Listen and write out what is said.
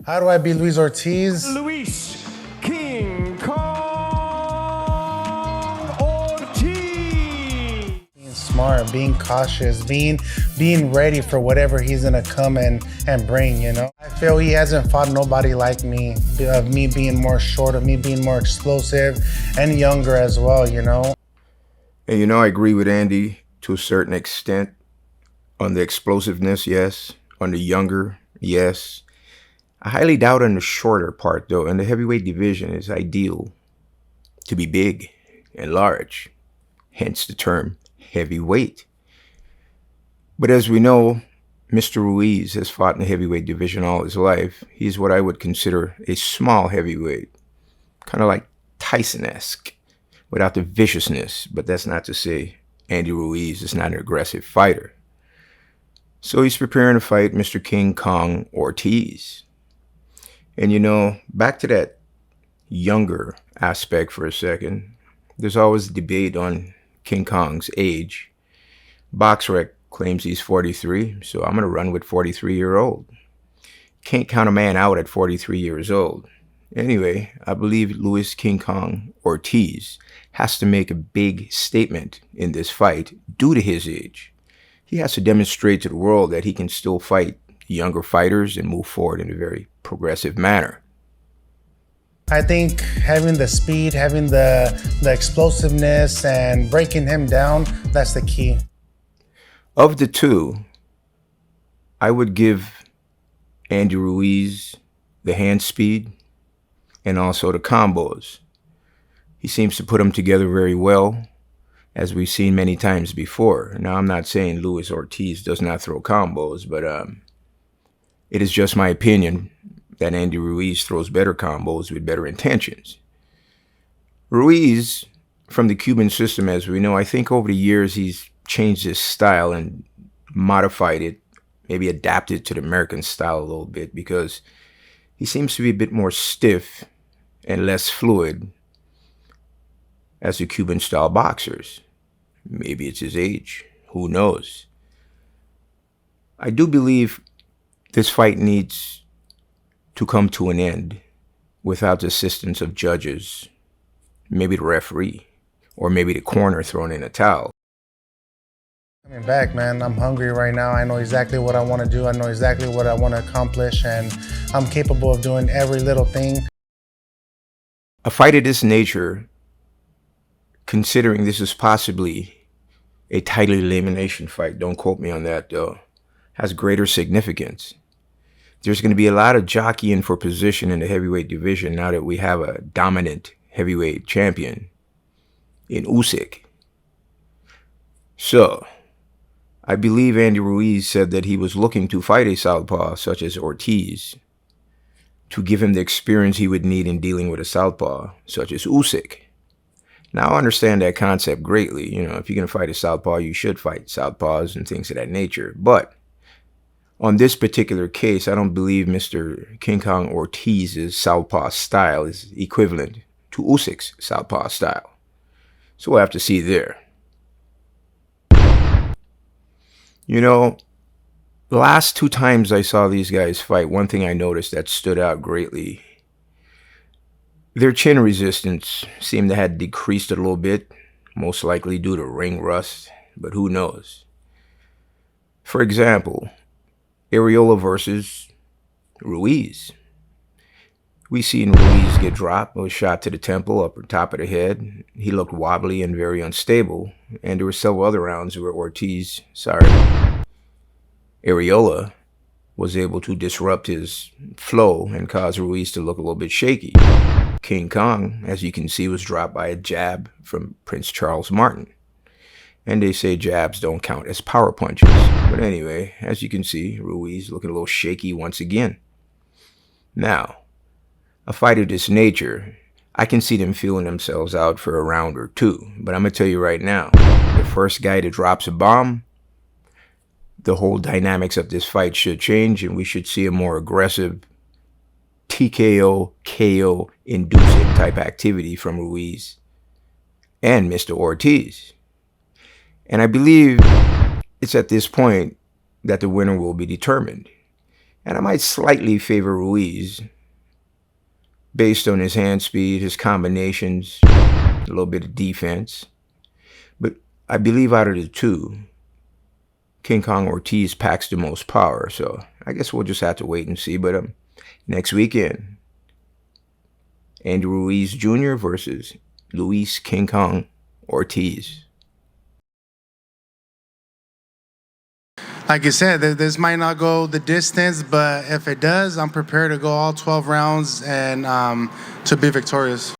How do I beat Luis Ortiz? Luis King Kong Ortiz. Being smart, being cautious, being ready for whatever he's gonna come and bring, you know? I feel he hasn't fought nobody like me, of me being more short, of me being more explosive and younger as well, you know? And you know, I agree with Andy to a certain extent on the explosiveness, yes. On the younger, yes. I highly doubt on the shorter part, though, and the heavyweight division is ideal to be big and large, hence the term heavyweight. But as we know, Mr. Ruiz has fought in the heavyweight division all his life. He's what I would consider a small heavyweight, kind of like Tyson-esque, without the viciousness, but that's not to say Andy Ruiz is not an aggressive fighter. So he's preparing to fight Mr. King Kong Ortiz. And you know, back to that younger aspect for a second, there's always debate on King Kong's age. BoxRec claims he's 43, so I'm going to run with 43-year-old. Can't count a man out at 43 years old. Anyway, I believe Luis King Kong Ortiz has to make a big statement in this fight due to his age. He has to demonstrate to the world that he can still fight younger fighters and move forward in a very progressive manner. I think having the speed, having the explosiveness and breaking him down, that's the key. Of the two, I would give Andy Ruiz the hand speed and also the combos. He seems to put them together very well, as we've seen many times before. Now, I'm not saying Luis Ortiz does not throw combos, but it is just my opinion that Andy Ruiz throws better combos with better intentions. Ruiz, from the Cuban system, as we know, I think over the years he's changed his style and modified it, maybe adapted to the American style a little bit, because he seems to be a bit more stiff and less fluid as the Cuban style boxers. Maybe it's his age, who knows. I do believe this fight needs to come to an end without the assistance of judges, maybe the referee, or maybe the corner throwing in a towel. Coming back, man, I'm hungry right now. I know exactly what I want to do. I know exactly what I want to accomplish, and I'm capable of doing every little thing. A fight of this nature, considering this is possibly a title elimination fight, don't quote me on that though, has greater significance. There's going to be a lot of jockeying for position in the heavyweight division now that we have a dominant heavyweight champion in Usyk. So, I believe Andy Ruiz said that he was looking to fight a southpaw such as Ortiz to give him the experience he would need in dealing with a southpaw such as Usyk. Now, I understand that concept greatly. You know, if you're going to fight a southpaw, you should fight southpaws and things of that nature. But on this particular case, I don't believe Mr. King Kong Ortiz's southpaw style is equivalent to Usyk's southpaw style. So we'll have to see there. You know, the last two times I saw these guys fight, one thing I noticed that stood out greatly, their chin resistance seemed to have decreased a little bit, most likely due to ring rust, but who knows. For example, Arreola versus Ruiz. We seen Ruiz get dropped, was shot to the temple, upper top of the head. He looked wobbly and very unstable, and there were several other rounds where Arreola was able to disrupt his flow and cause Ruiz to look a little bit shaky. King Kong, as you can see, was dropped by a jab from Prince Charles Martin. And they say jabs don't count as power punches. But anyway, as you can see, Ruiz looking a little shaky once again. Now, a fight of this nature, I can see them feeling themselves out for a round or two. But I'm going to tell you right now, the first guy that drops a bomb, the whole dynamics of this fight should change, and we should see a more aggressive TKO, KO inducing type activity from Ruiz and Mr. Ortiz. And I believe it's at this point that the winner will be determined. And I might slightly favor Ruiz based on his hand speed, his combinations, a little bit of defense. But I believe out of the two, King Kong Ortiz packs the most power. So I guess we'll just have to wait and see. But next weekend, Andy Ruiz Jr. versus Luis King Kong Ortiz. Like you said, this might not go the distance, but if it does, I'm prepared to go all 12 rounds and to be victorious.